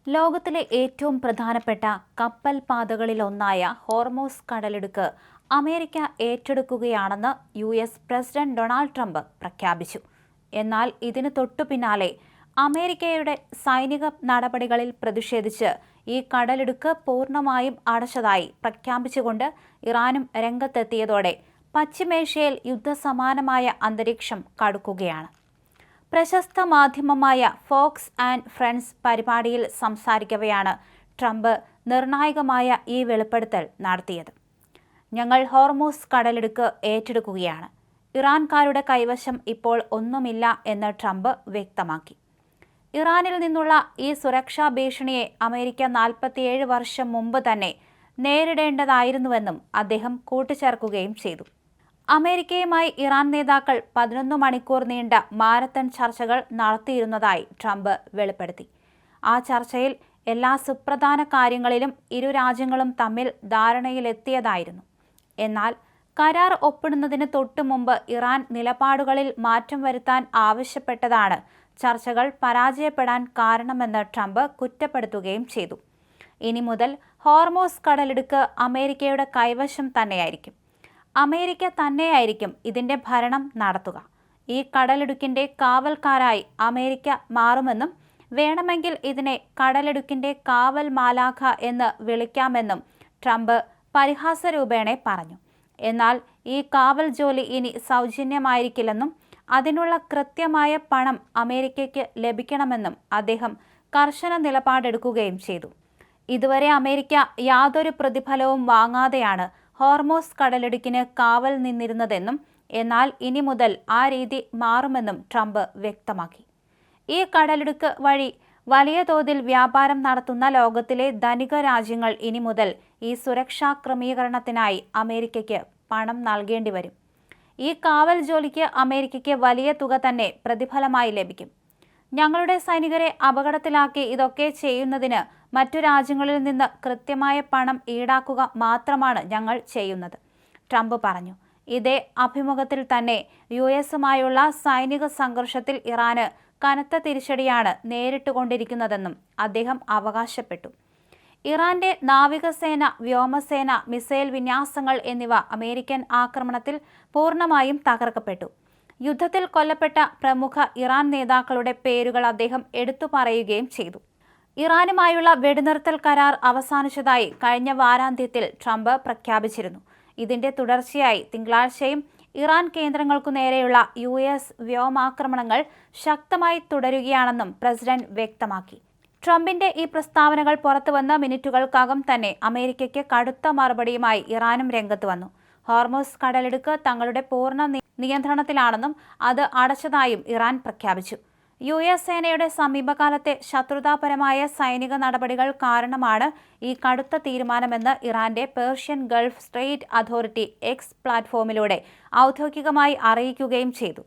ലോകത്തിലെ ഏറ്റവും പ്രധാനപ്പെട്ട കപ്പൽ പാതകളിലൊന്നായ ഹോർമൂസ് കടലിടുക്ക് അമേരിക്ക ഏറ്റെടുക്കുകയാണെന്ന് യു.എസ്. പ്രസിഡന്റ് ഡൊണാൾഡ് ട്രംപ് പ്രഖ്യാപിച്ചു. എന്നാൽ ഇതിന് തൊട്ടുപിന്നാലെ അമേരിക്കയുടെ സൈനിക നടപടികളിൽ പ്രതിഷേധിച്ച് ഈ കടലിടുക്ക് പൂർണ്ണമായും അടച്ചതായി പ്രഖ്യാപിച്ചുകൊണ്ട് ഇറാനും രംഗത്തെത്തിയതോടെ പശ്ചിമേഷ്യയിൽ യുദ്ധസമാനമായ അന്തരീക്ഷം കടുക്കുകയാണ്. പ്രശസ്ത മാധ്യമമായ ഫോക്സ് ആൻഡ് ഫ്രണ്ട്സ് പരിപാടിയിൽ സംസാരിക്കവെയാണ് ട്രംപ് നിർണായകമായ ഈ വെളിപ്പെടുത്തൽ നടത്തിയത്. ഞങ്ങൾ ഹോർമൂസ് കടലിടുക്ക് ഏറ്റെടുക്കുകയാണ്. ഇറാൻകാരുടെ കൈവശം ഇപ്പോൾ ഒന്നുമില്ല എന്ന് ട്രംപ് വ്യക്തമാക്കി. ഇറാനിൽ നിന്നുള്ള ഈ സുരക്ഷാ ഭീഷണിയെ അമേരിക്ക 47 വർഷം മുമ്പ് തന്നെ നേരിടേണ്ടതായിരുന്നുവെന്നും അദ്ദേഹം കൂട്ടിച്ചേർക്കുകയും ചെയ്തു. അമേരിക്കയുമായി ഇറാൻ നേതാക്കൾ 11 മണിക്കൂർ നീണ്ട മാരത്തൺ ചർച്ചകൾ നടത്തിയിരുന്നതായി ട്രംപ് വെളിപ്പെടുത്തി. ആ ചർച്ചയിൽ എല്ലാ സുപ്രധാന കാര്യങ്ങളിലും ഇരു രാജ്യങ്ങളും തമ്മിൽ ധാരണയിലെത്തിയതായിരുന്നു. എന്നാൽ കരാർ ഒപ്പിടുന്നതിന് തൊട്ടുമുമ്പ് ഇറാൻ നിലപാടുകളിൽ മാറ്റം വരുത്താൻ ആവശ്യപ്പെട്ടതാണ് ചർച്ചകൾ പരാജയപ്പെടാൻ കാരണമെന്ന് ട്രംപ് കുറ്റപ്പെടുത്തുകയും ചെയ്തു. ഇനി മുതൽ ഹോർമൂസ് കടലിടുക്ക് അമേരിക്കയുടെ കൈവശം തന്നെയായിരിക്കും. അമേരിക്ക തന്നെയായിരിക്കും ഇതിന്റെ ഭരണം നടത്തുക. ഈ കടലിടുക്കിന്റെ കാവൽക്കാരായി അമേരിക്ക മാറുമെന്നും വേണമെങ്കിൽ ഇതിനെ കടലിടുക്കിന്റെ കാവൽ മാലാഖ എന്ന് വിളിക്കാമെന്നും ട്രംപ് പരിഹാസരൂപേണ പറഞ്ഞു. എന്നാൽ ഈ കാവൽ ജോലി ഇനി സൗജന്യമായിരിക്കില്ലെന്നും അതിനുള്ള കൃത്യമായ പണം അമേരിക്കയ്ക്ക് ലഭിക്കണമെന്നും അദ്ദേഹം കർശന നിലപാടെടുക്കുകയും ചെയ്തു. ഇതുവരെ അമേരിക്ക യാതൊരു പ്രതിഫലവും വാങ്ങാതെയാണ് ഹോർമൂസ് കടലിടുക്കിന് കാവൽ നിന്നിരുന്നതെന്നും എന്നാൽ ഇനി മുതൽ ആ രീതി മാറുമെന്നും ട്രംപ് വ്യക്തമാക്കി. ഈ കടലിടുക്ക് വഴി വലിയ തോതിൽ വ്യാപാരം നടത്തുന്ന ലോകത്തിലെ ധനിക രാജ്യങ്ങൾ ഇനി മുതൽ ഈ സുരക്ഷാ ക്രമീകരണത്തിനായി അമേരിക്കയ്ക്ക് പണം നൽകേണ്ടി വരും. ഈ കാവൽ ജോലിക്ക് അമേരിക്കയ്ക്ക് വലിയ തുക തന്നെ പ്രതിഫലമായി ലഭിക്കും. ഞങ്ങളുടെ സൈനികരെ അപകടത്തിലാക്കി ഇതൊക്കെ ചെയ്യുന്നതിന് മറ്റു രാജ്യങ്ങളിൽ നിന്ന് കൃത്യമായ പണം ഈടാക്കുക മാത്രമാണ് ഞങ്ങൾ ചെയ്യുന്നത്, ട്രംപ് പറഞ്ഞു. ഇതേ അഭിമുഖത്തിൽ തന്നെ യു.എസുമായുള്ള സൈനിക സംഘർഷത്തിൽ ഇറാന് കനത്ത തിരിച്ചടിയാണ് നേരിട്ടുകൊണ്ടിരിക്കുന്നതെന്നും അദ്ദേഹം അവകാശപ്പെട്ടു. ഇറാന്റെ നാവികസേന, വ്യോമസേന, മിസൈൽ വിന്യാസങ്ങൾ എന്നിവ അമേരിക്കൻ ആക്രമണത്തിൽ പൂർണ്ണമായും തകർക്കപ്പെട്ടു. യുദ്ധത്തിൽ കൊല്ലപ്പെട്ട പ്രമുഖ ഇറാൻ നേതാക്കളുടെ പേരുകൾ അദ്ദേഹം എടുത്തു പറയുകയും ചെയ്തു. ഇറാനുമായുള്ള വെടിനിർത്തൽ കരാർ അവസാനിച്ചതായി കഴിഞ്ഞ വാരാന്ത്യത്തിൽ ട്രംപ് പ്രഖ്യാപിച്ചിരുന്നു. ഇതിന്റെ തുടർച്ചയായി തിങ്കളാഴ്ചയും ഇറാൻ കേന്ദ്രങ്ങൾക്കു നേരെയുള്ള യു.എസ്. വ്യോമാക്രമണങ്ങൾ ശക്തമായി തുടരുകയാണെന്നും പ്രസിഡന്റ് വ്യക്തമാക്കി. ട്രംപിന്റെ ഈ പ്രസ്താവനകൾ പുറത്തുവന്ന മിനിറ്റുകൾക്കകം തന്നെ അമേരിക്കയ്ക്ക് കടുത്ത മറുപടിയുമായി ഇറാനും രംഗത്ത് വന്നു. ഹോർമൂസ് കടലിടുക്ക് തങ്ങളുടെ പൂർണ്ണ നിയന്ത്രണത്തിലാണെന്നും അത് അടച്ചതായും ഇറാൻ പ്രഖ്യാപിച്ചു. യു.എസ്. സേനയുടെ സമീപകാലത്തെ ശത്രുതാപരമായ സൈനിക നടപടികൾ കാരണമാണ് ഈ കടുത്ത തീരുമാനമെന്ന് ഇറാന്റെ Persian Gulf Strait Authority X പ്ലാറ്റ്ഫോമിലൂടെ ഔദ്യോഗികമായി അറിയിക്കുകയും ചെയ്തു.